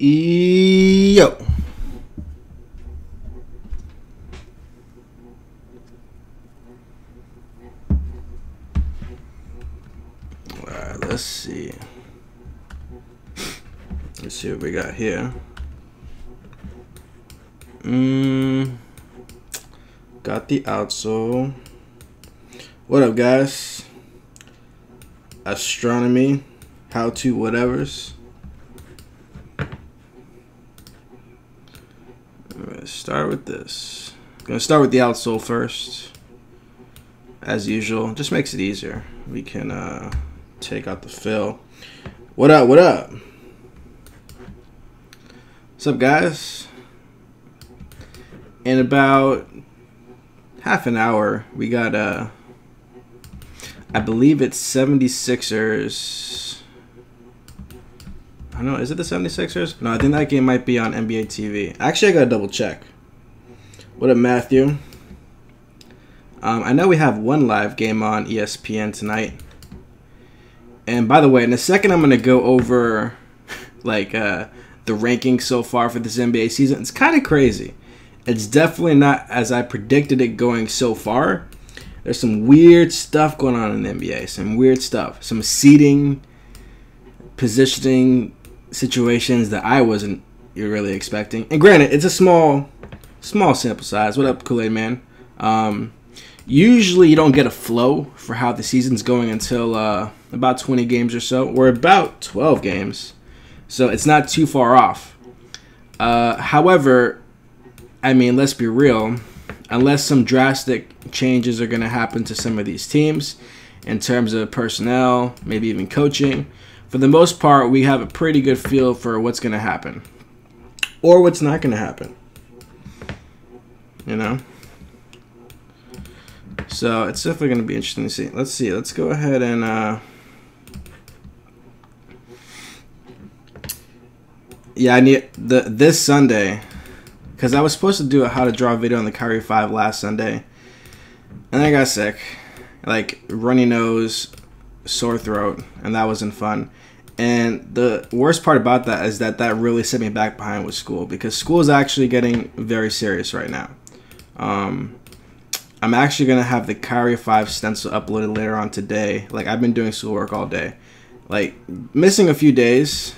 Yo. Alright, let's see. Let's see what we got here. Got the outsole. What up, guys? Astronomy, how-to whatevers. Let's start with this. I'm gonna start with the outsole first, as usual. Just makes it easier. We can take out the fill. What up? What up? What's up, guys? In about half an hour, we got I believe it's 76ers. I don't know, is it the 76ers? No, I think that game might be on NBA TV. Actually, I gotta double check. What up, Matthew? I know we have one live game on ESPN tonight. And by the way, in a second, I'm gonna go over like the rankings so far for this NBA season. It's kind of crazy. It's definitely not as I predicted it going so far. There's some weird stuff going on in the NBA. Some weird stuff. Some seeding, positioning situations that I wasn't really expecting. And granted, it's a small sample size. What up, Kool-Aid Man? Usually you don't get a flow for how the season's going until about 20 games or so. We're about 12 games. So it's not too far off. However, I mean, let's be real. Unless some drastic changes are going to happen to some of these teams in terms of personnel, maybe even coaching, for the most part, we have a pretty good feel for what's going to happen or what's not going to happen. You know? So it's definitely going to be interesting to see. Let's see. Let's go ahead and... yeah, I need this Sunday... Because I was supposed to do a how to draw video on the Kyrie 5 last Sunday. And I got sick. Like, runny nose, sore throat. And that wasn't fun. And the worst part about that is that really set me back behind with school. Because school is actually getting very serious right now. I'm actually going to have the Kyrie 5 stencil uploaded later on today. Like, I've been doing schoolwork all day. Like, missing a few days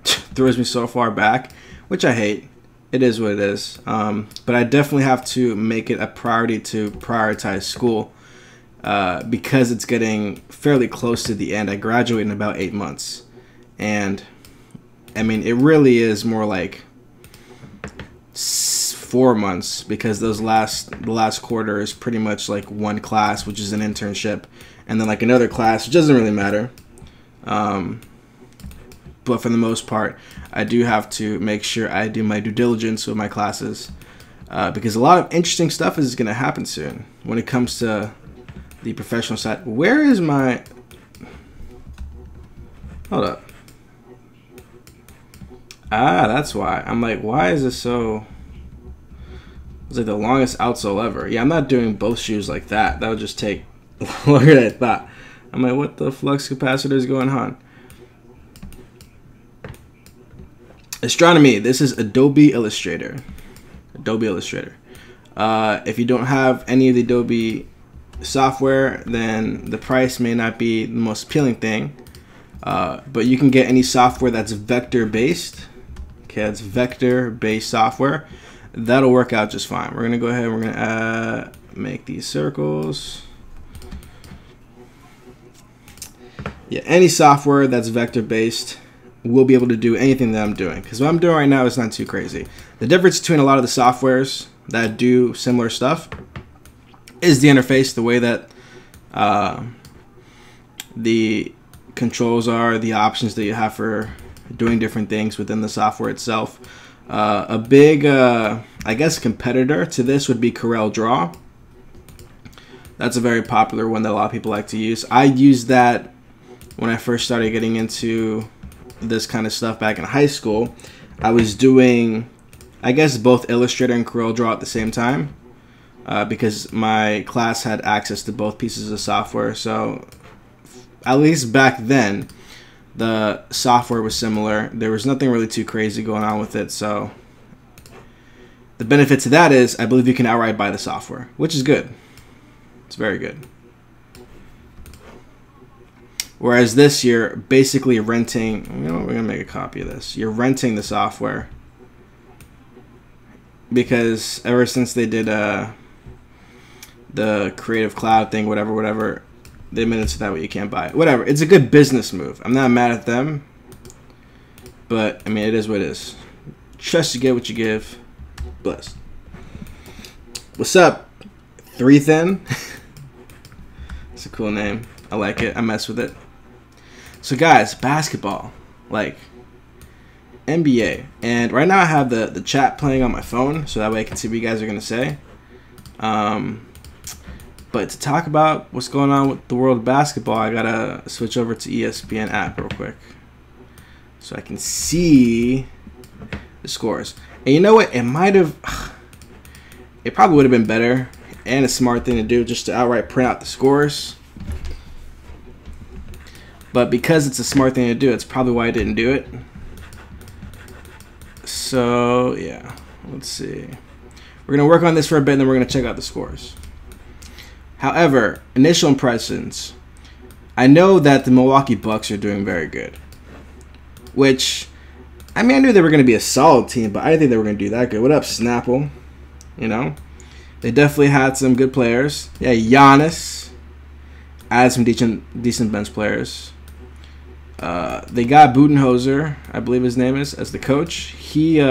throws me so far back. Which I hate. It is what it is, but I definitely have to make it a priority to prioritize school because it's getting fairly close to the end. I graduate in about 8 months, and I mean, it really is more like 4 months because the last quarter is pretty much like one class, which is an internship, and then like another class, which doesn't really matter. But for the most part, I do have to make sure I do my due diligence with my classes because a lot of interesting stuff is going to happen soon when it comes to the professional side. Where is my... Hold up. Ah, that's why. I'm like, why is this so... It's like the longest outsole ever. Yeah, I'm not doing both shoes like that. That would just take longer than I thought. I'm like, what the flux capacitor is going on? Astronomy. This is Adobe Illustrator. Adobe Illustrator. If you don't have any of the Adobe software, then the price may not be the most appealing thing. But you can get any software that's vector-based. Okay, that's vector-based software. That'll work out just fine. We're going to go ahead and we're going to make these circles. Yeah, any software that's vector-based will be able to do anything that I'm doing. Because what I'm doing right now is not too crazy. The difference between a lot of the softwares that do similar stuff is the interface, the way that the controls are, the options that you have for doing different things within the software itself. A big, I guess, competitor to this would be Coreldraw. That's a very popular one that a lot of people like to use. I used that when I first started getting into this kind of stuff back in high school. I was doing, I guess, both Illustrator and Coreldraw at the same time because my class had access to both pieces of software. So at least back then, The software was similar. There was nothing really too crazy going on with it. So the benefit to that is I believe you can outright buy the software, which is good. It's very good. Whereas this, you're basically renting. You know, we're gonna make a copy of this. You're renting the software because ever since they did the Creative Cloud thing, whatever, they made it so that way you can't buy it. Whatever. It's a good business move. I'm not mad at them, but I mean, it is what it is. Trust you get what you give. Blessed. What's up, 3 Thin? It's a cool name. I like it. I mess with it. So guys, basketball, like NBA, and right now I have the chat playing on my phone, so that way I can see what you guys are gonna say. But to talk about what's going on with the world of basketball, I gotta switch over to ESPN app real quick so I can see the scores. And you know what? It probably would have been better and a smart thing to do just to outright print out the scores. But because it's a smart thing to do, it's probably why I didn't do it. So yeah, let's see. We're gonna work on this for a bit, and then we're gonna check out the scores. However, initial impressions. I know that the Milwaukee Bucks are doing very good. Which, I mean, I knew they were going to be a solid team, but I didn't think they were going to do that good. What up, Snapple? You know? They definitely had some good players. Yeah, Giannis added some decent bench players. They got Budenholzer, I believe his name is, as the coach. He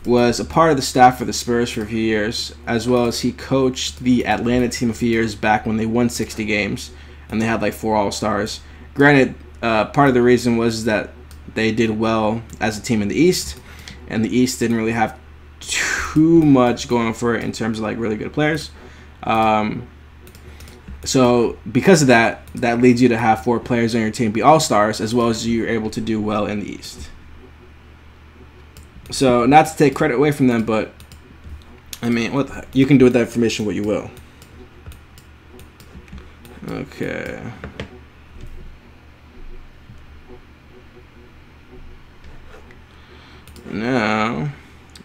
was a part of the staff for the Spurs for a few years, as well as he coached the Atlanta team a few years back when they won 60 games, and they had like 4 All-Stars. Granted, part of the reason was that they did well as a team in the East, and the East didn't really have too much going for it in terms of like really good players. So because of that, that leads you to have 4 players on your team be All-Stars, as well as you're able to do well in the East. So not to take credit away from them, but I mean, what the heck? You can do with that information what you will. Okay. Now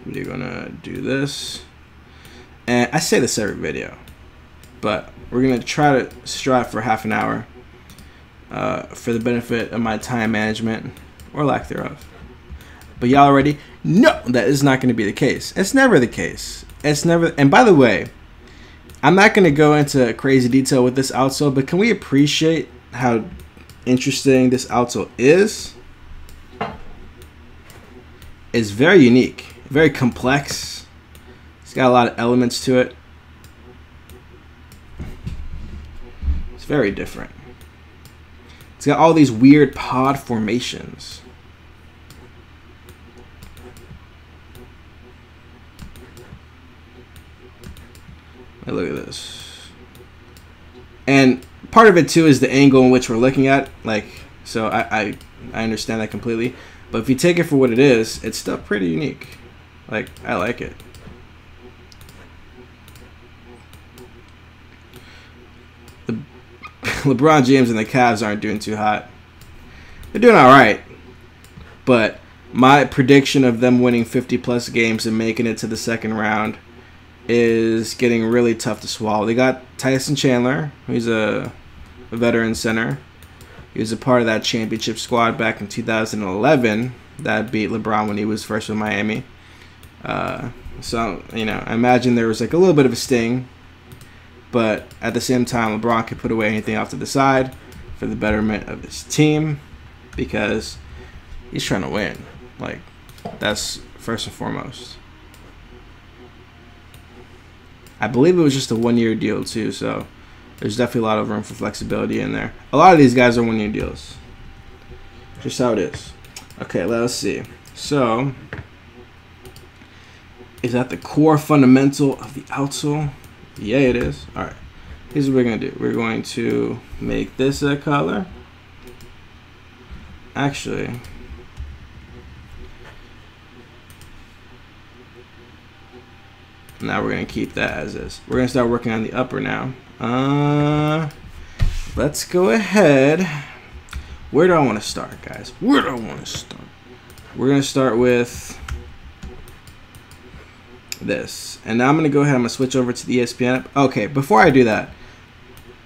we're gonna do this, and I say this every video, but we're gonna try to strive for half an hour for the benefit of my time management or lack thereof. But y'all already know that is not going to be the case. It's never the case. It's never. And by the way, I'm not going to go into crazy detail with this outsole, but can we appreciate how interesting this outsole is? It's very unique, very complex. It's got a lot of elements to it. It's very different. It's got all these weird pod formations. Look at this. And part of it too is the angle in which we're looking at. Like, so I understand that completely. But if you take it for what it is, it's still pretty unique. Like, I like it. The LeBron James and the Cavs aren't doing too hot. They're doing all right. But my prediction of them winning 50+ games and making it to the second round is getting really tough to swallow. They got Tyson Chandler, who's a veteran center. He was a part of that championship squad back in 2011 that beat LeBron when he was first with Miami. So, you know, I imagine there was like a little bit of a sting, but at the same time, LeBron could put away anything off to the side for the betterment of his team because he's trying to win. Like, that's first and foremost. I believe it was just a 1-year deal too, so there's definitely a lot of room for flexibility in there. A lot of these guys are 1-year deals. Just how it is. Okay, let's see. So, is that the core fundamental of the outsole? Yeah, it is. All right. Here's what we're going to do. We're going to make this a color. Actually, now we're going to keep that as is. We're going to start working on the upper now. Let's go ahead. Where do I want to start, guys? Where do I want to start? We're going to start with this. And now I'm going to go ahead. I'm going to switch over to the ESPN app. Okay, before I do that,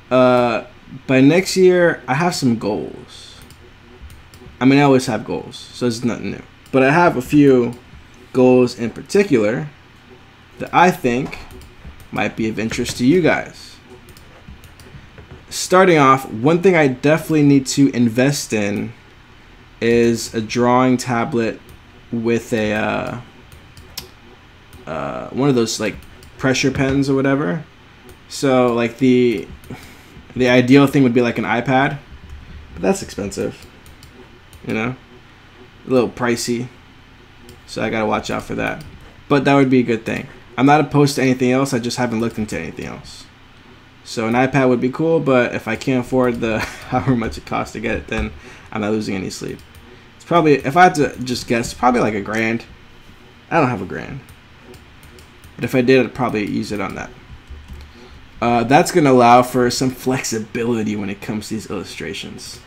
by next year, I have some goals. I mean, I always have goals, so it's nothing new. But I have a few goals in particular that I think might be of interest to you guys. Starting off, one thing I definitely need to invest in is a drawing tablet with a one of those like pressure pens or whatever. So like the ideal thing would be like an iPad, but that's expensive, you know, a little pricey. So I gotta watch out for that. But that would be a good thing. I'm not opposed to anything else. I just haven't looked into anything else. So an iPad would be cool, but if I can't afford the however much it costs to get it, then I'm not losing any sleep. It's probably, if I had to just guess, probably like $1,000. I don't have $1,000. But if I did, I'd probably use it on that. That's going to allow for some flexibility when it comes to these illustrations.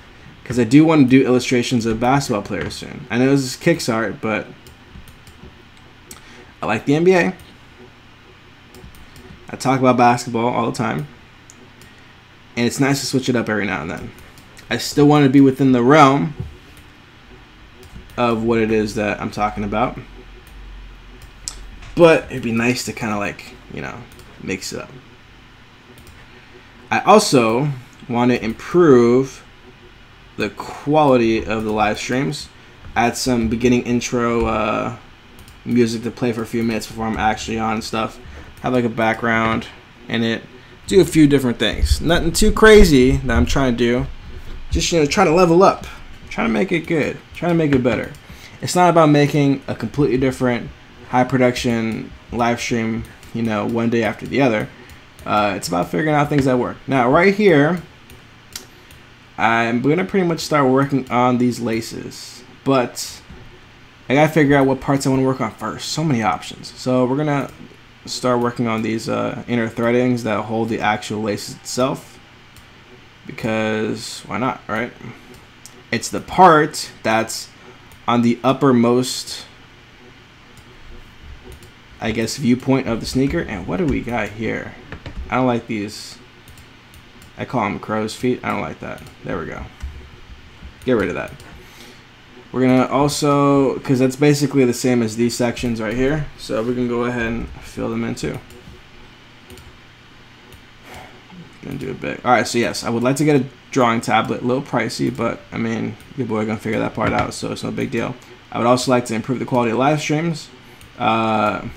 Because I do want to do illustrations of basketball players soon. I know this is KicksArt, but I like the NBA. I talk about basketball all the time. And it's nice to switch it up every now and then. I still want to be within the realm of what it is that I'm talking about. But it'd be nice to kind of like, you know, mix it up. I also want to improve the quality of the live streams. Add some beginning intro music to play for a few minutes before I'm actually on and stuff. Have like a background in it. Do a few different things. Nothing too crazy that I'm trying to do. Just, you know, trying to level up. Trying to make it good. Trying to make it better. It's not about making a completely different high production live stream, you know, one day after the other. It's about figuring out things that work. Now, right here, I'm going to pretty much start working on these laces. But I got to figure out what parts I want to work on first. So many options. So we're going to start working on these inner threadings that hold the actual laces itself, because why not, right? It's the part that's on the uppermost, I guess, viewpoint of the sneaker. And what do we got here? I don't like these. I call them crow's feet. I don't like that. There we go. Get rid of that. We're gonna also, because that's basically the same as these sections right here, so we can go ahead and fill them in too. Gonna do it big. All right, so yes, I would like to get a drawing tablet. A little pricey, but I mean, your boy gonna figure that part out, so it's no big deal. I would also like to improve the quality of live streams. Gotta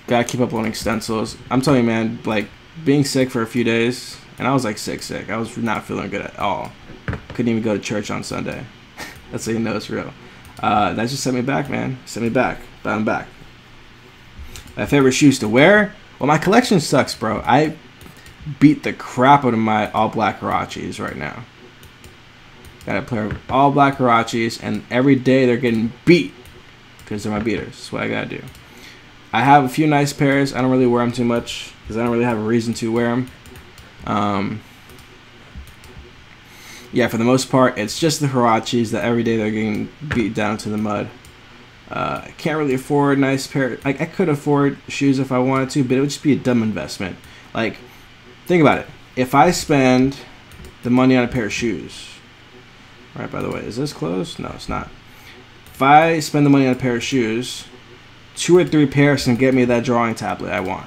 keep uploading stencils. I'm telling you, man, like being sick for a few days, and I was like sick. I was not feeling good at all. Couldn't even go to church on Sunday. That's how you know it's real. That just set me back, man. Set me back. But I'm back. My favorite shoes to wear? Well, my collection sucks, bro. I beat the crap out of my all-black Huaraches right now. Got a pair of all-black Huaraches, and every day they're getting beat because they're my beaters. That's what I gotta do. I have a few nice pairs. I don't really wear them too much because I don't really have a reason to wear them. Yeah, for the most part, it's just the Huaraches that every day they're getting beat down to the mud. I can't really afford nice pair. Like, I could afford shoes if I wanted to, but it would just be a dumb investment. Like, think about it. If I spend the money on a pair of shoes, right, by the way, is this closed? No, it's not. If I spend the money on a pair of shoes, 2 or 3 pairs can get me that drawing tablet I want.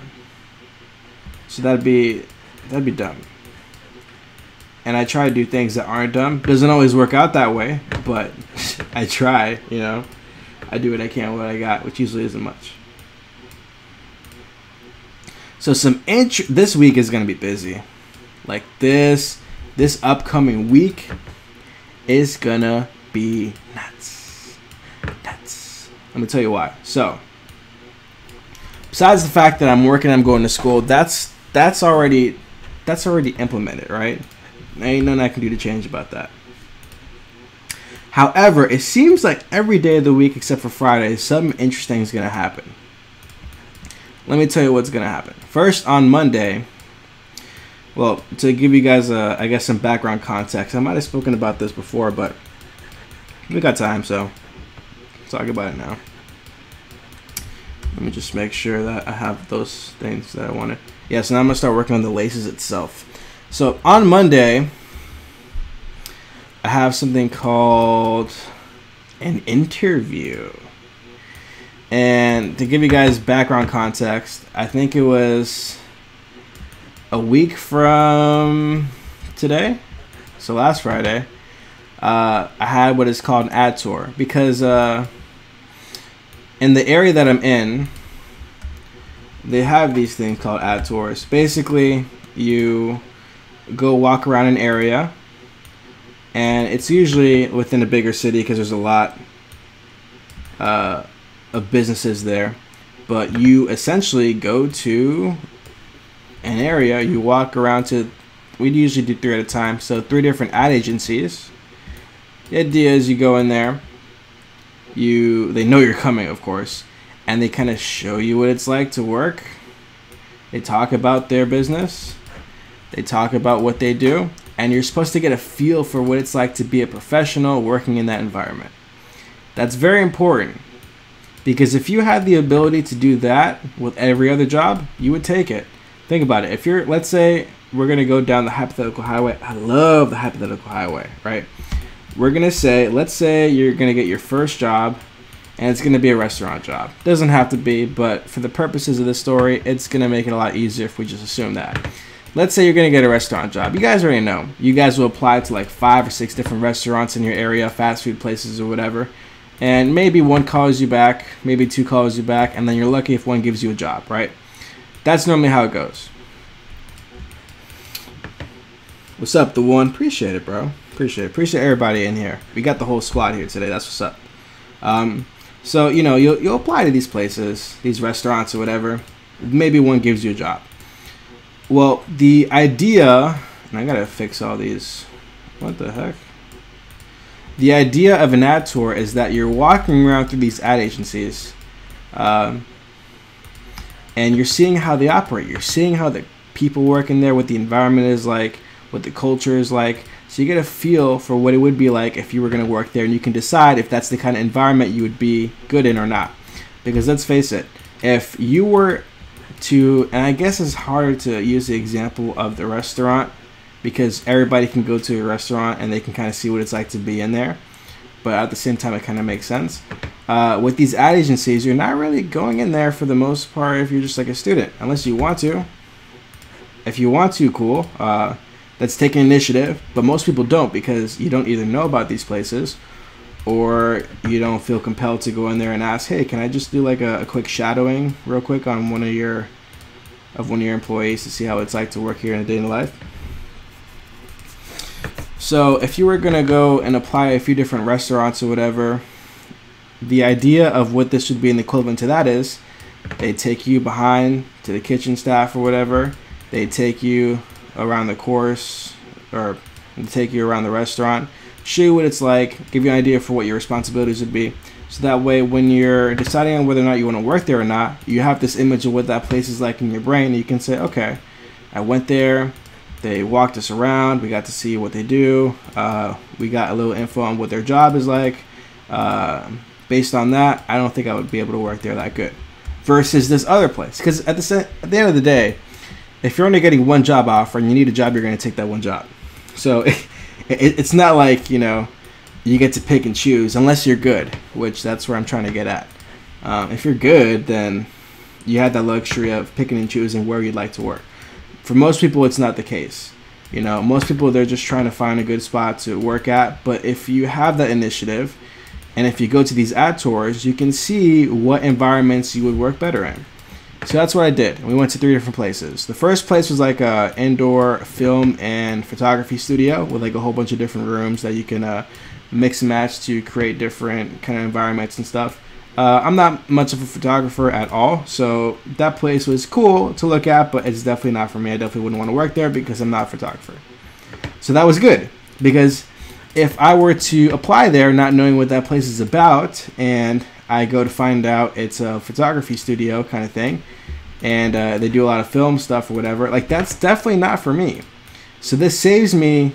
So that'd be dumb. And I try to do things that aren't dumb. Doesn't always work out that way, but I try, you know. I do what I can with what I got, which usually isn't much. So this week is going to be busy. Like this upcoming week is going to be nuts. Nuts. Let me tell you why. So, besides the fact that I'm working, I'm going to school, that's already implemented, right? Ain't nothing I can do to change about that. However, it seems like every day of the week except for Friday, something interesting is going to happen. Let me tell you what's going to happen. First, on Monday, Well, to give you guys, I guess, some background context, I might have spoken about this before, but we got time, so let's talk about it now. Let me just make sure that I have those things that I wanted. Yeah, so now I'm going to start working on the laces itself. So on Monday, I have something called an interview. And to give you guys background context, I think it was a week from today, so last Friday, I had what is called an ad tour, because in the area that I'm in, they have these things called ad tours. Basically, you go walk around an area, and it's usually within a bigger city because there's a lot of businesses there, but you essentially go to an area, you walk around to, we usually do 3 at a time, so 3 different ad agencies. The idea is you go in there, they know you're coming, of course, and they kind of show you what it's like to work. They talk about their business, they talk about what they do, and you're supposed to get a feel for what it's like to be a professional working in that environment. That's very important, because if you had the ability to do that with every other job, you would take it. Think about it. If you're, let's say we're going to go down the hypothetical highway. I love the hypothetical highway, right? We're going to say, let's say you're going to get your first job, and it's going to be a restaurant job. Doesn't have to be, but for the purposes of this story, it's going to make it a lot easier if we just assume that. Let's say you're going to get a restaurant job. You guys already know. You guys will apply to like 5 or 6 different restaurants in your area, fast food places or whatever. And maybe 1 calls you back, maybe 2 calls you back, and then you're lucky if 1 gives you a job, right? That's normally how it goes. What's up, the one? Appreciate it, bro. Appreciate it. Appreciate everybody in here. We got the whole squad here today. That's what's up. So, you know, you'll apply to these places, these restaurants or whatever. Maybe 1 gives you a job. Well, the idea, and I gotta fix all these. What the heck? The idea of an ad tour is that you're walking around through these ad agencies, and you're seeing how they operate. You're seeing how the people work in there, what the environment is like, what the culture is like. So you get a feel for what it would be like if you were going to work there, and you can decide if that's the kind of environment you would be good in or not. Because let's face it, if you were to, and I guess it's harder to use the example of the restaurant, because everybody can go to a restaurant and they can kind of see what it's like to be in there. But at the same time, it kind of makes sense. With these ad agencies, you're not really going in there for the most part if you're just like a student, unless you want to. If you want to, cool. That's taking initiative, but most people don't, because you don't either know about these places or you don't feel compelled to go in there and ask, hey, can I just do like a quick shadowing real quick on one of your employees to see how it's like to work here in a day in the life? So if you were going to go and apply a few different restaurants or whatever, the idea of what this should be an equivalent to that is they take you behind to the kitchen staff or whatever. They take you around the course, or take you around the restaurant, show you what it's like, give you an idea for what your responsibilities would be. So that way when you're deciding on whether or not you want to work there or not, you have this image of what that place is like in your brain, and you can say, okay, I went there, they walked us around, we got to see what they do, we got a little info on what their job is like. Based on that, I don't think I would be able to work there that good. Versus this other place. Because at the end of the day, if you're only getting 1 job offer and you need a job, you're going to take that 1 job. So it's not like, you know, you get to pick and choose unless you're good, which that's where I'm trying to get at. If you're good, then you have that luxury of picking and choosing where you'd like to work. For most people, it's not the case. You know, most people, they're just trying to find a good spot to work at. But if you have that initiative, and if you go to these ad tours, you can see what environments you would work better in. So that's what I did. We went to 3 different places. The first place was like a indoor film and photography studio with like a whole bunch of different rooms that you can mix and match to create different kind of environments and stuff. I'm not much of a photographer at all, so that place was cool to look at, but it's definitely not for me. I definitely wouldn't want to work there because I'm not a photographer. So that was good, because if I were to apply there not knowing what that place is about, and I go to find out it's a photography studio kind of thing, and they do a lot of film stuff or whatever, like that's definitely not for me. So this saves me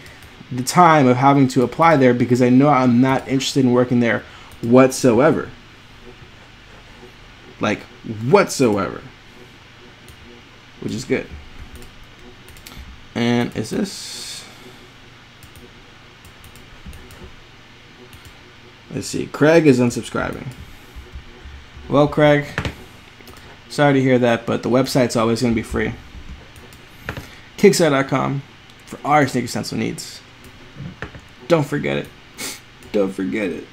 the time of having to apply there because I know I'm not interested in working there whatsoever. Like whatsoever. Which is good. And is this? Let's see. Craig is unsubscribing. Well, Craig, sorry to hear that, but the website's always going to be free. KicksArt.com for all your sneaker stencil needs. Don't forget it. Don't forget it.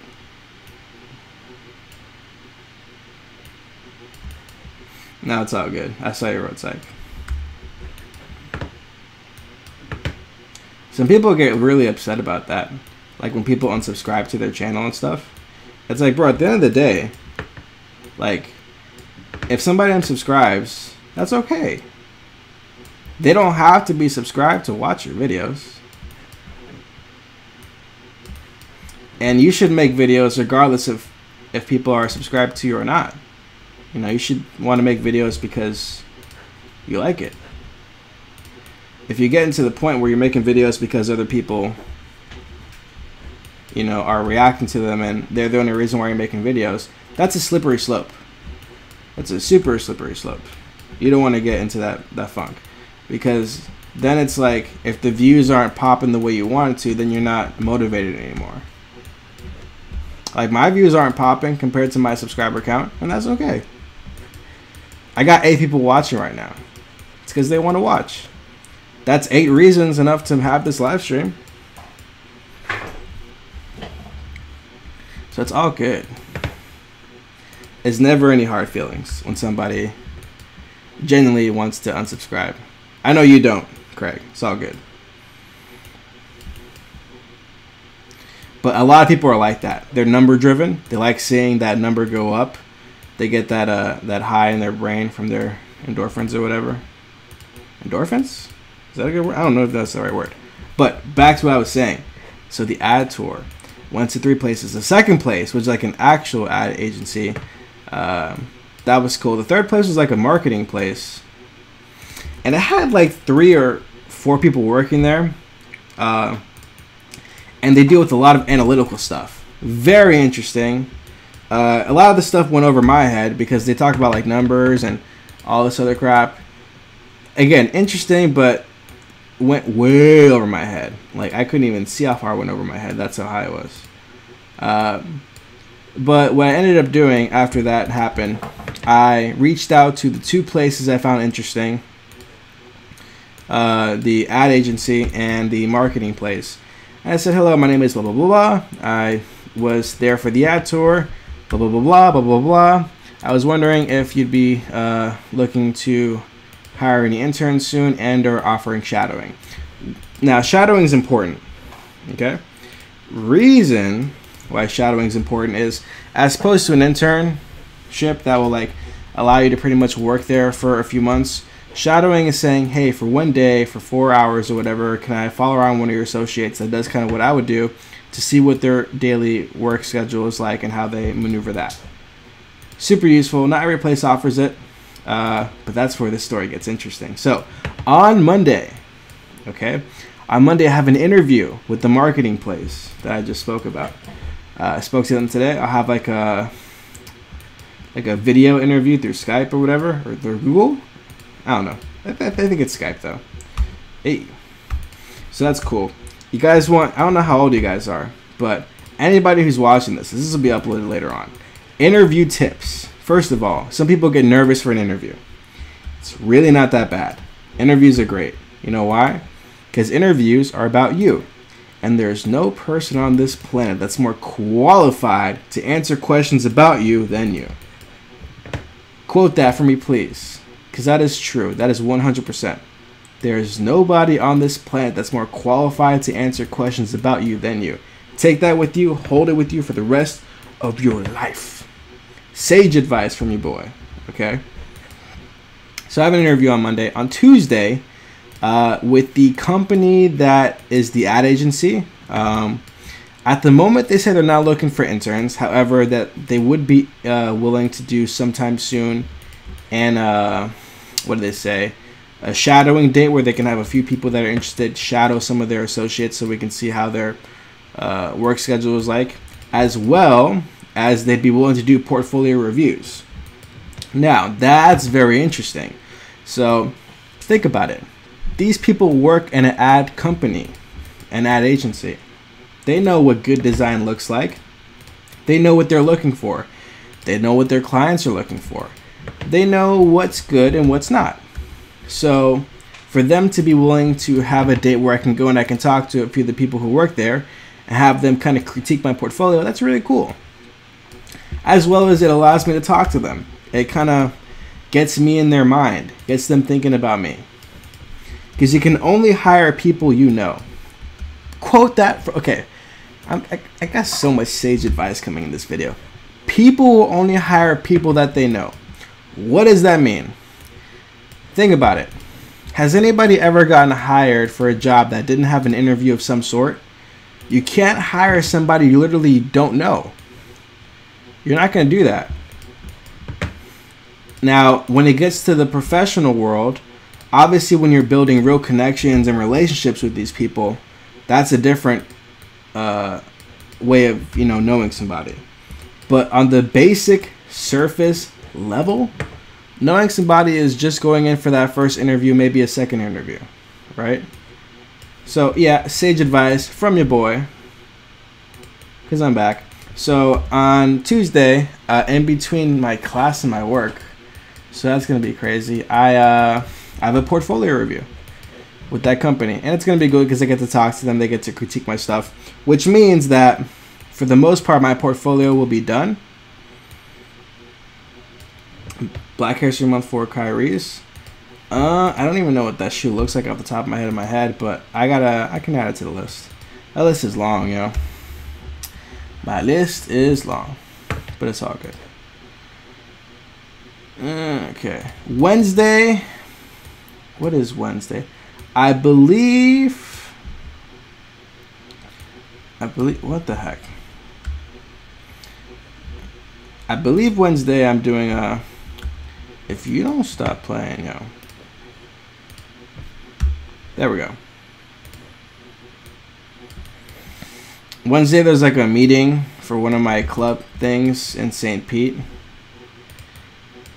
No, it's all good. I saw your road psych. Some people get really upset about that. Like when people unsubscribe to their channel and stuff. It's like, bro, at the end of the day, like, if somebody unsubscribes, that's okay. They don't have to be subscribed to watch your videos. And you should make videos regardless of if people are subscribed to you or not. You know, you should want to make videos because you like it. If you get into the point where you're making videos because other people, you know, are reacting to them and they're the only reason why you're making videos, that's a slippery slope. That's a super slippery slope. You don't want to get into that funk. Because then it's like, if the views aren't popping the way you want it to, then you're not motivated anymore. Like, my views aren't popping compared to my subscriber count, and that's okay. I got 8 people watching right now. It's because they want to watch. That's 8 reasons enough to have this live stream. So it's all good. It's never any hard feelings when somebody genuinely wants to unsubscribe. I know you don't, Craig. It's all good. But a lot of people are like that. They're number driven. They like seeing that number go up. They get that that high in their brain from their endorphins or whatever. Endorphins? Is that a good word? I don't know if that's the right word. But back to what I was saying. So the ad tour went to 3 places. The second place was like an actual ad agency. That was cool. The third place was like a marketing place. And it had like 3 or 4 people working there. And they deal with a lot of analytical stuff. Very interesting. A lot of the stuff went over my head because they talked about like numbers and all this other crap. Again, interesting, but went way over my head. Like, I couldn't even see how far it went over my head. That's how high it was. But what I ended up doing after that happened, I reached out to the 2 places I found interesting. The ad agency and the marketing place. And I said, hello, my name is blah, blah, blah, blah. I was there for the ad tour, blah, blah, blah, blah, blah, blah, blah. I was wondering if you'd be looking to hire any interns soon and or offering shadowing. Now, shadowing is important, okay? Reason why shadowing is important is, as opposed to an internship that will like allow you to pretty much work there for a few months, shadowing is saying, hey, for 1 day, for 4 hours or whatever, can I follow around one of your associates that does kind of what I would do to see what their daily work schedule is like and how they maneuver that. Super useful. Not every place offers it, but that's where this story gets interesting. So on Monday, okay, on Monday I have an interview with the marketing place that I just spoke about. I spoke to them today. I'll have like a video interview through Skype or whatever, or through Google. I don't know. I think it's Skype though. Hey, so that's cool. You guys want? I don't know how old you guys are, but anybody who's watching this will be uploaded later on. Interview tips. First of all, some people get nervous for an interview. It's really not that bad. Interviews are great. You know why? Because interviews are about you. And there's no person on this planet that's more qualified to answer questions about you than you. Quote that for me, please. Because that is true. That is 100%. There's nobody on this planet that's more qualified to answer questions about you than you. Take that with you. Hold it with you for the rest of your life. Sage advice from your boy. Okay? So I have an interview on Monday. On Tuesday, with the company that is the ad agency. At the moment, they say they're not looking for interns. However, that they would be willing to do sometime soon. And what do they say? A shadowing date where they can have a few people that are interested shadow some of their associates so we can see how their work schedule is like, as well as they'd be willing to do portfolio reviews. Now, that's very interesting. So think about it. These people work in an ad company, an ad agency. They know what good design looks like. They know what they're looking for. They know what their clients are looking for. They know what's good and what's not. So for them to be willing to have a date where I can go and I can talk to a few of the people who work there and have them kind of critique my portfolio, that's really cool. As well as it allows me to talk to them. It kind of gets me in their mind, gets them thinking about me. Because you can only hire people you know. Quote that, okay, I got so much sage advice coming in this video. People will only hire people that they know. What does that mean? Think about it. Has anybody ever gotten hired for a job that didn't have an interview of some sort? You can't hire somebody you literally don't know. You're not going to do that. Now, when it gets to the professional world, obviously when you're building real connections and relationships with these people, that's a different way of, knowing somebody. But on the basic surface level, knowing somebody is just going in for that first interview, maybe a second interview, right? So yeah, sage advice from your boy, because I'm back. So on Tuesday, in between my class and my work, so that's going to be crazy, I have a portfolio review with that company. And it's going to be good because I get to talk to them. They get to critique my stuff, which means that for the most part, my portfolio will be done. Black History Month for Kyrie's. I don't even know what that shoe looks like off the top of my head, but I can add it to the list. That list is long, yo. My list is long, but it's all good. Okay, Wednesday. What is Wednesday? I believe. What the heck? I believe Wednesday I'm doing a. If you don't stop playing, yo. There we go. Wednesday there's like a meeting for one of my club things in St. Pete.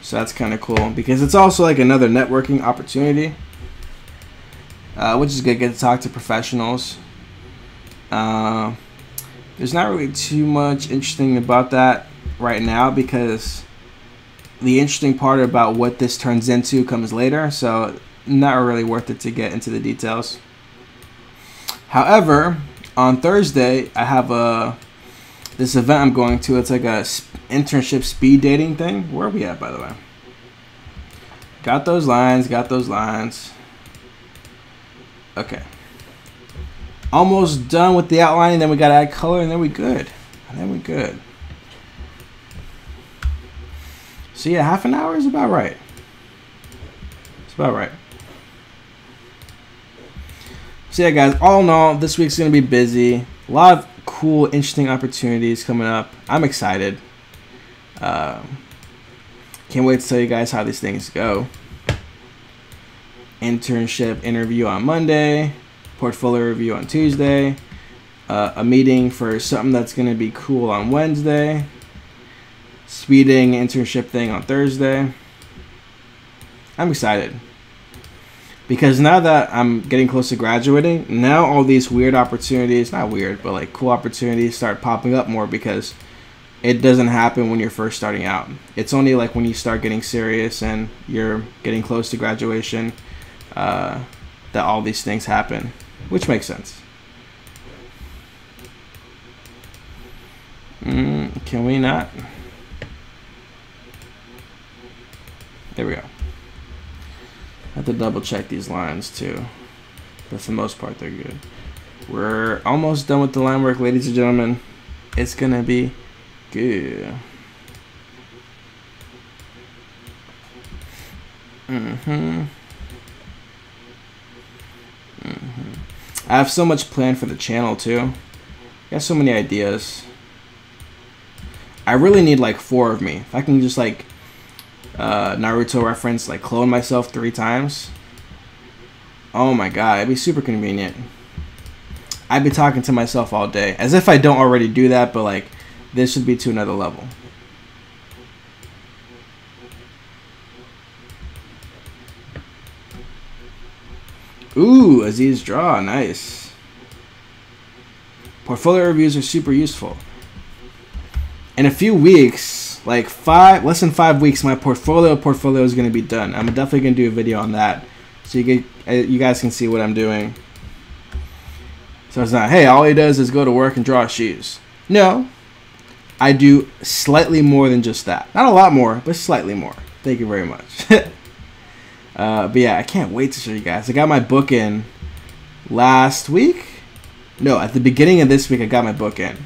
So that's kind of cool because it's also like another networking opportunity, which is good. Get to talk to professionals. There's not really too much interesting about that right now because the interesting part about what this turns into comes later. So not really worth it to get into the details. However, on Thursday I have this event I'm going to. It's like a internship speed dating thing. Where are we at, by the way? Got those lines. Okay. Almost done with the outlining. Then we got to add color, and then we good. So yeah, half an hour is about right. It's about right. So yeah, guys, all in all, this week's going to be busy. A lot of cool, interesting opportunities coming up. I'm excited. Can't wait to tell you guys how these things go. Internship interview on Monday. Portfolio review on Tuesday. A meeting for something that's going to be cool on Wednesday. Speeding internship thing on Thursday. I'm excited. Because now that I'm getting close to graduating, now all these weird opportunities, not weird, but like cool opportunities start popping up more because it doesn't happen when you're first starting out. It's only like when you start getting serious and you're getting close to graduation that all these things happen, which makes sense. Can we not? There we go. I have to double check these lines too, but for the most part they're good. We're almost done with the line work, ladies and gentlemen. It's gonna be good. I have so much planned for the channel too. I got so many ideas. I really need like 4 of me. If I can just like Naruto reference, like clone myself 3 times. Oh my god, it'd be super convenient. I'd be talking to myself all day, as if I don't already do that, but like this should be to another level. Ooh, Aziz draw, nice. Portfolio reviews are super useful. In a few weeks, like less than 5 weeks, my portfolio is going to be done. I'm definitely going to do a video on that, so you guys can see what I'm doing. So it's not, hey, all he does is go to work and draw shoes. No, I do slightly more than just that. Not a lot more, but slightly more. Thank you very much. But yeah, I can't wait to show you guys. I got my book in last week. No, at the beginning of this week, I got my book in.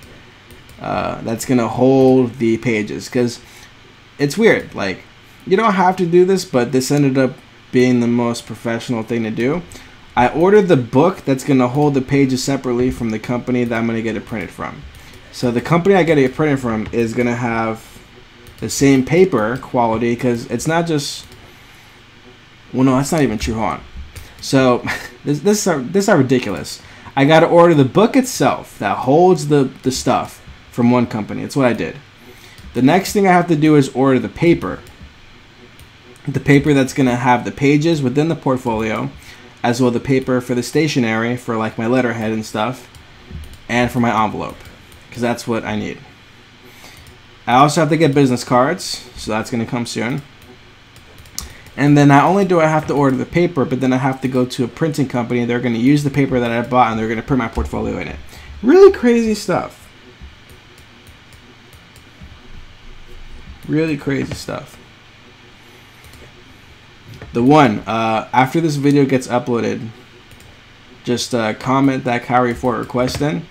That's going to hold the pages, because it's weird. Like, you don't have to do this, but this ended up being the most professional thing to do. I ordered the book that's going to hold the pages separately from the company that I'm going to get it printed from. So the company I get it printed from is going to have the same paper quality, because it's not just... Well, no, that's not even true. Hold on. So this is ridiculous. I got to order the book itself that holds the stuff from one company. That's what I did. The next thing I have to do is order the paper. The paper that's going to have the pages within the portfolio, as well as the paper for the stationery for like my letterhead and stuff, and for my envelope, because that's what I need. I also have to get business cards, so that's going to come soon. And then not only do I have to order the paper, but then I have to go to a printing company. They're going to use the paper that I bought, and they're going to print my portfolio in it. Really crazy stuff. Really crazy stuff. The one, after this video gets uploaded, just comment that Kyrie Fort request in,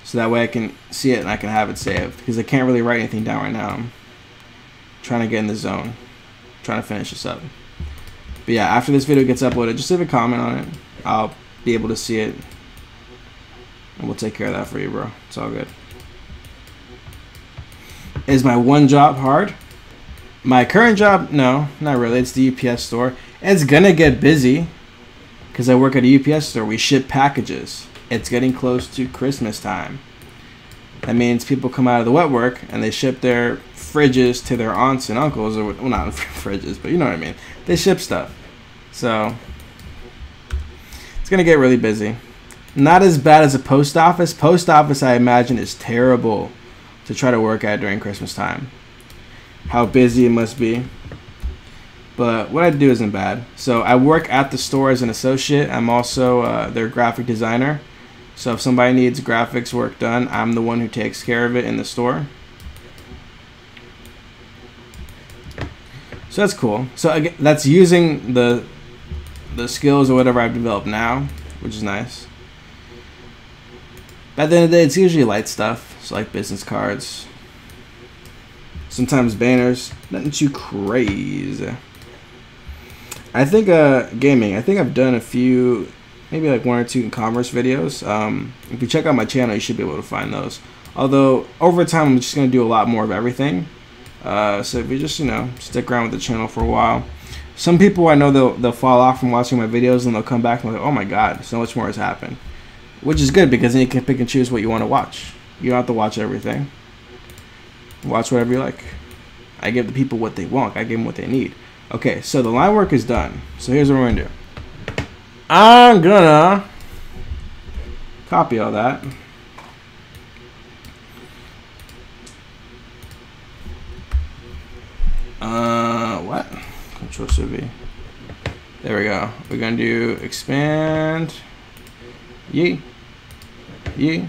so that way I can see it and I can have it saved, because I can't really write anything down right now. I'm trying to get in the zone. Trying to finish this up. But yeah, after this video gets uploaded, just leave a comment on it. I'll be able to see it, and we'll take care of that for you, bro. It's all good. Is my one job hard? My current job? No, not really. It's the UPS store. It's gonna get busy because I work at a UPS store. We ship packages. It's getting close to Christmas time. That means people come out of the wet work and they ship their fridges to their aunts and uncles, or well, not fridges, but you know what I mean. They ship stuff, so it's gonna get really busy. Not as bad as a post office. Post office, I imagine, is terrible to try to work at during Christmas time. How busy it must be. But what I do isn't bad. So I work at the store as an associate. I'm also their graphic designer. So if somebody needs graphics work done, I'm the one who takes care of it in the store. So that's cool. So again, that's using the skills or whatever I've developed now, which is nice. But at the end of the day, it's usually light stuff. So like business cards, sometimes banners, nothing too crazy. I think gaming. I think I've done a few, maybe like 1 or 2 e-commerce videos. If you check out my channel, you should be able to find those. Although over time, I'm just gonna do a lot more of everything. So if you just, you know, stick around with the channel for a while. Some people I know they'll fall off from watching my videos, and they'll come back and they're like, oh my god, so much more has happened. Which is good, because then you can pick and choose what you want to watch. You don't have to watch everything. Watch whatever you like. I give the people what they want. I give them what they need. Okay, so the line work is done. So here's what we're gonna do. I'm gonna copy all that. What? Control C. There we go. We're gonna do expand. Yee. Yee.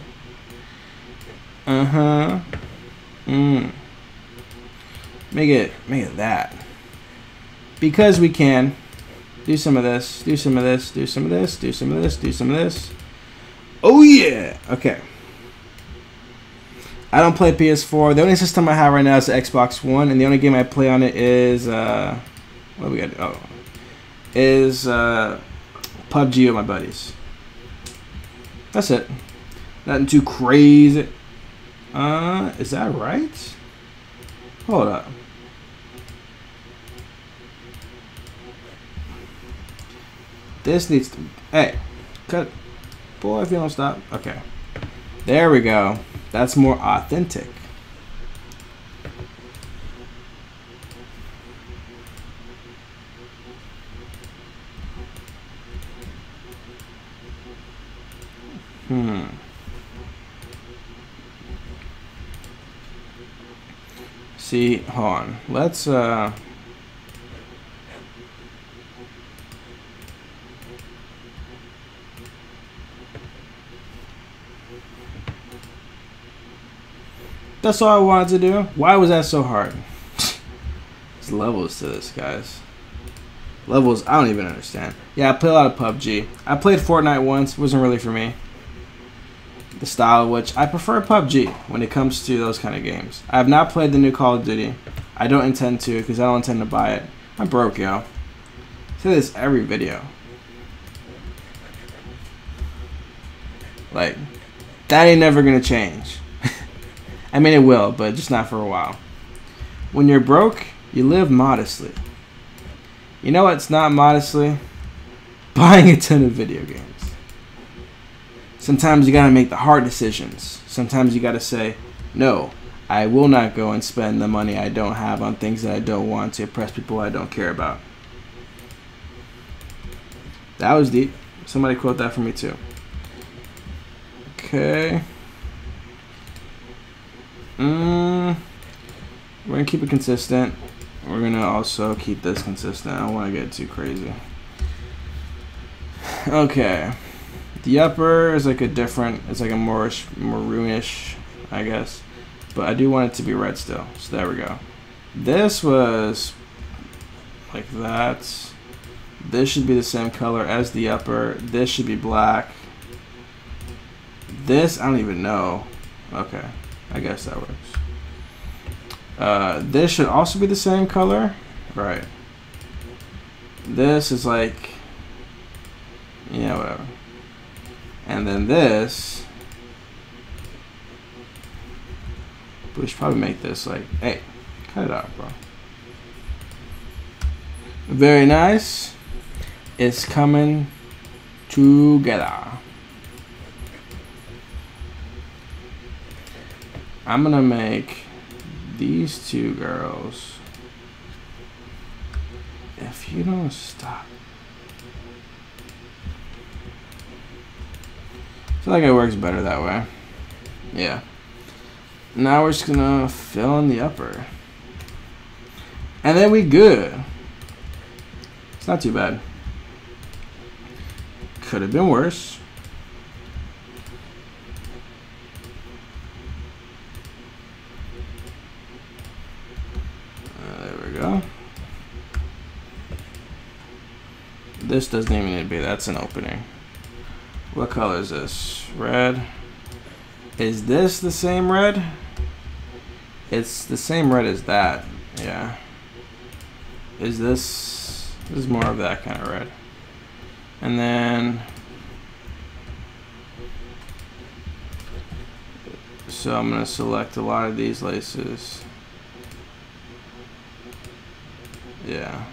Make it that. Because we can. Do some of this, do some of this, do some of this, do some of this, do some of this. Oh yeah! Okay. I don't play PS4. The only system I have right now is the Xbox One, and the only game I play on it is what do we got? Oh, is PUBG with my buddies. That's it. Nothing too crazy. Is that right? Hold up. This needs to... Hey, cut. Boy, if you don't stop. Okay. There we go. That's more authentic. See, hold on. Let's that's all I wanted to do. Why was that so hard? There's levels to this, guys. Levels, I don't even understand. Yeah, I play a lot of PUBG. I played Fortnite once. It wasn't really for me. The style of which I prefer PUBG when it comes to those kind of games. I have not played the new Call of Duty. I don't intend to because I don't intend to buy it. I'm broke, yo. I say this every video. Like, that ain't never gonna change. I mean, it will, but just not for a while. When you're broke, you live modestly. You know what's not modestly? Buying a ton of video games. Sometimes you gotta make the hard decisions. Sometimes you gotta say, no, I will not go and spend the money I don't have on things that I don't want to impress people I don't care about. That was deep. Somebody quote that for me too. Okay. We're gonna keep it consistent. We're gonna also keep this consistent. I don't want to get too crazy. Okay. The upper is like a different, it's like a more maroonish, I guess. But I do want it to be red still. So there we go. This was like that. This should be the same color as the upper. This should be black. This, I don't even know. Okay. I guess that works. This should also be the same color. Right. This is like, yeah, whatever. And then this, we should probably make this like, hey, cut it out, bro. Very nice. It's coming together. I'm gonna make these two girls, if you don't stop. I feel like it works better that way. Yeah. Now we're just gonna fill in the upper. And then we good. It's not too bad. Could have been worse. This doesn't even need to be, that's an opening. What color is this? Red. Is this the same red? It's the same red as that, yeah. Is this is more of that kind of red. And then, so I'm gonna select a lot of these laces. Yeah.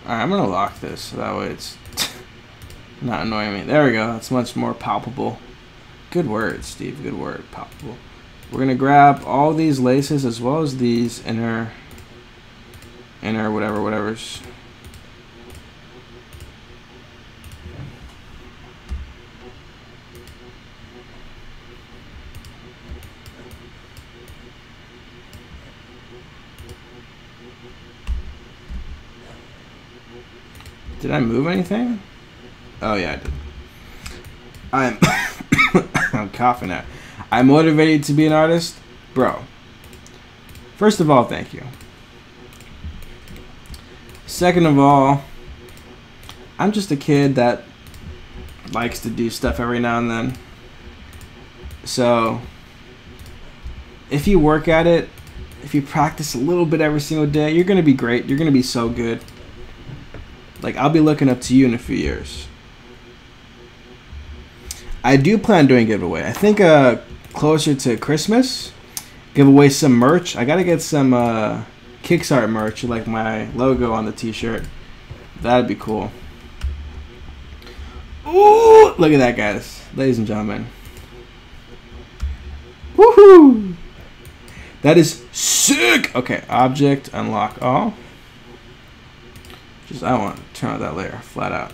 Alright, I'm gonna lock this so that way it's not annoying me. There we go, that's much more palpable. Good word, Steve, good word, palpable. We're gonna grab all these laces as well as these inner whatever's. Did I move anything? Oh yeah, I did. I'm coughing at. I'm motivated to be an artist, bro. First of all, thank you. Second of all, I'm just a kid that likes to do stuff every now and then. So, if you work at it, if you practice a little bit every single day, you're gonna be great. You're gonna be so good. Like, I'll be looking up to you in a few years. I do plan on doing a giveaway. I think closer to Christmas Give away some merch. I gotta get some KicksArt merch, like my logo on the t-shirt. That'd be cool. Ooh, look at that, guys. Ladies and gentlemen. Woohoo! That is sick! Okay, object, unlock all. I want to turn on that layer, flat out.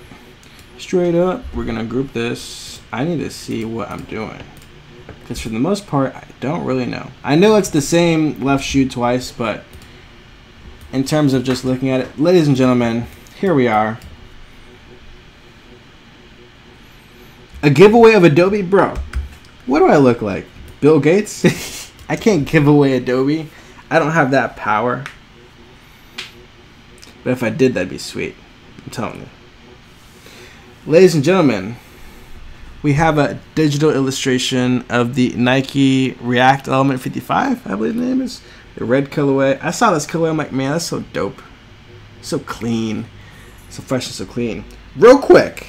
Straight up, we're gonna group this. I need to see what I'm doing. Because for the most part, I don't really know. I know it's the same left shoot twice, but in terms of just looking at it, ladies and gentlemen, here we are. A giveaway of Adobe, bro. What do I look like? Bill Gates? I can't give away Adobe. I don't have that power. But if I did, that'd be sweet. I'm telling you. Ladies and gentlemen, we have a digital illustration of the Nike React Element 55, I believe the name is. The red colorway. I saw this colorway, I'm like, man, that's so dope. So clean. So fresh and so clean. Real quick.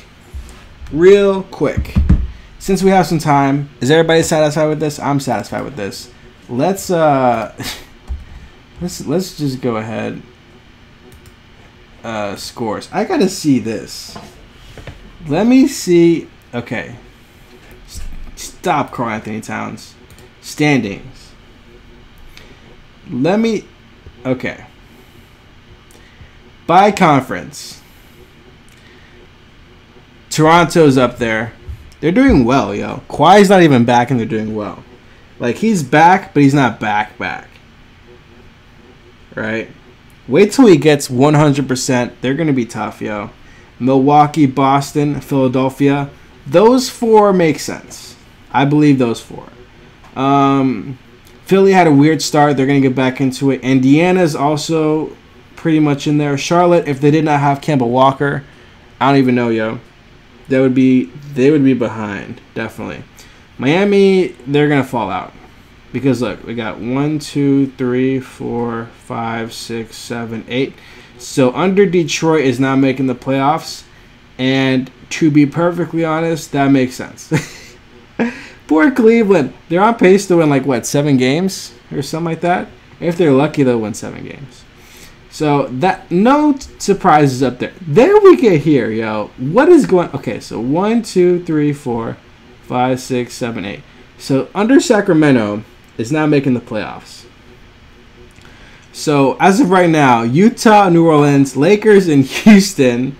Since we have some time, is everybody satisfied with this? I'm satisfied with this. Let's just go ahead. Scores. I gotta see this. Let me see. Okay. Stop, Karl Anthony Towns. Standings. Let me. Okay. By conference. Toronto's up there. They're doing well, yo. Kawhi's not even back and they're doing well. Like, he's back, but he's not back. Right? Wait till he gets 100%. They're going to be tough, yo. Milwaukee, Boston, Philadelphia. Those four make sense. I believe those four. Philly had a weird start. They're going to get back into it. Indiana's also pretty much in there. Charlotte, if they did not have Kemba Walker, I don't even know, yo. They would be behind, definitely. Miami, they're going to fall out. Because, look, we got 1, 2, 3, 4, 5, 6, 7, 8. So, under Detroit is not making the playoffs. And to be perfectly honest, that makes sense. Poor Cleveland. They're on pace to win, like, what, 7 games? Or something like that? If they're lucky, they'll win 7 games. So, that no surprises up there. There we get here, yo. What is going... Okay, so 1, 2, 3, 4, 5, 6, 7, 8. So, under Sacramento is not making the playoffs. So, as of right now, Utah, New Orleans, Lakers, and Houston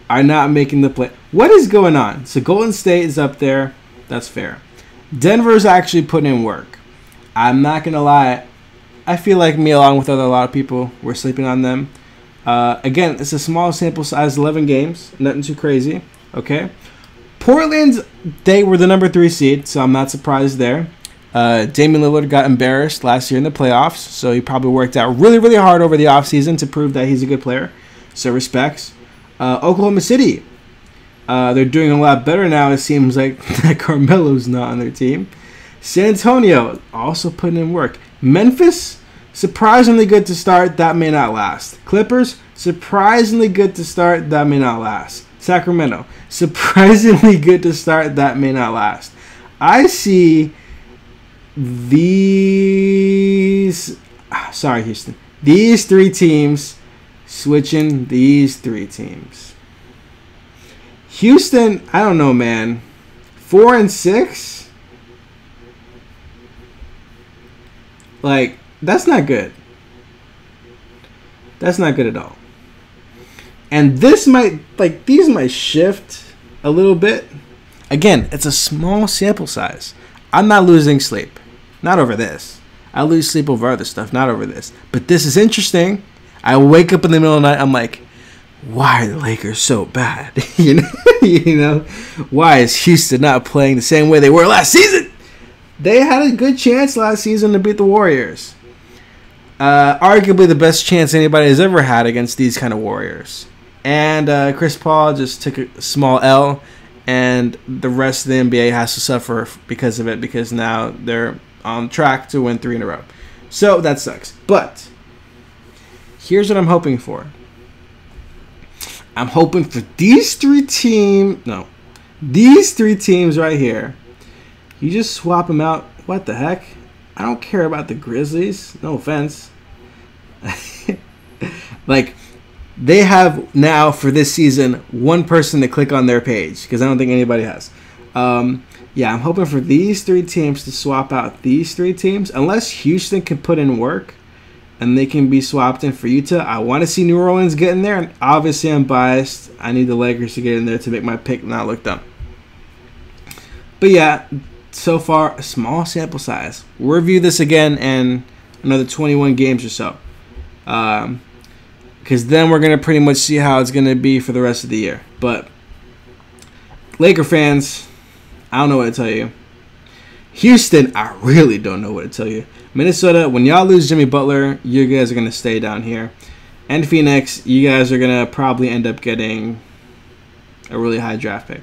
are not making the play. What is going on? So, Golden State is up there. That's fair. Denver's actually putting in work. I'm not going to lie. I feel like me, along with a lot of people, we're sleeping on them. Again, it's a small sample size, 11 games. Nothing too crazy. Okay. Portland, they were the number 3 seed, so I'm not surprised there. Damian Lillard got embarrassed last year in the playoffs, so he probably worked out really, really hard over the offseason to prove that he's a good player. So respects. Oklahoma City, they're doing a lot better now. It seems like that Carmelo's not on their team. San Antonio, also putting in work. Memphis, surprisingly good to start. That may not last. Clippers, surprisingly good to start. That may not last. Sacramento, surprisingly good to start. That may not last. I see these... Sorry, Houston. These 3 teams switching these 3 teams. Houston, I don't know, man. 4 and 6? Like, that's not good. That's not good at all. And this might, like, these might shift a little bit. Again, it's a small sample size. I'm not losing sleep. Not over this. I lose sleep over other stuff, not over this. But this is interesting. I wake up in the middle of the night, I'm like, why are the Lakers so bad? you know? Why is Houston not playing the same way they were last season? They had a good chance last season to beat the Warriors. Arguably the best chance anybody has ever had against these kind of Warriors. And Chris Paul just took a small L, and the rest of the NBA has to suffer because of it, because now they're on track to win 3 in a row. So that sucks. But here's what I'm hoping for. I'm hoping for these 3 teams. No. These 3 teams right here. You just swap them out. What the heck? I don't care about the Grizzlies. No offense. Like, they have now for this season one person to click on their page because I don't think anybody has. Yeah, I'm hoping for these 3 teams to swap out these 3 teams. Unless Houston can put in work and they can be swapped in for Utah, I want to see New Orleans get in there. And obviously, I'm biased. I need the Lakers to get in there to make my pick not look dumb. But yeah, so far, a small sample size. We'll review this again in another 21 games or so. Because then we're going to pretty much see how it's going to be for the rest of the year. But Laker fans, I don't know what to tell you. Houston, I really don't know what to tell you. Minnesota, when y'all lose Jimmy Butler, you guys are going to stay down here. And Phoenix, you guys are going to probably end up getting a really high draft pick.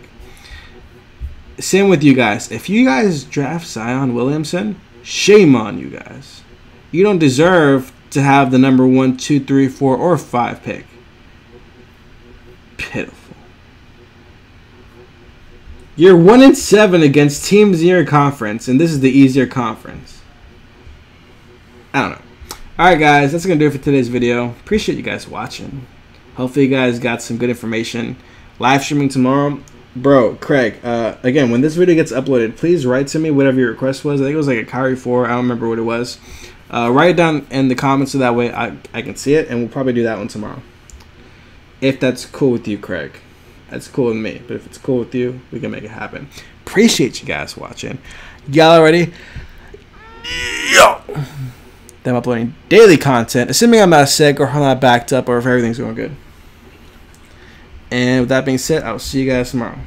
Same with you guys. If you guys draft Zion Williamson, shame on you guys. You don't deserve to have the number 1, 2, 3, 4, or 5 pick. Pitiful. You're 1-7 against teams in your conference, and this is the easier conference. I don't know. Alright guys, that's going to do it for today's video. Appreciate you guys watching. Hopefully you guys got some good information. Live streaming tomorrow. Bro, Craig, again, when this video gets uploaded, please write to me whatever your request was. I think it was like a Kyrie 4. I don't remember what it was. Write it down in the comments so that way I can see it, and we'll probably do that one tomorrow. If that's cool with you, Craig. That's cool with me. But if it's cool with you, we can make it happen. Appreciate you guys watching. Y'all already? Yo! I'm uploading daily content, assuming I'm not sick or I'm not backed up or if everything's going good. And with that being said, I will see you guys tomorrow.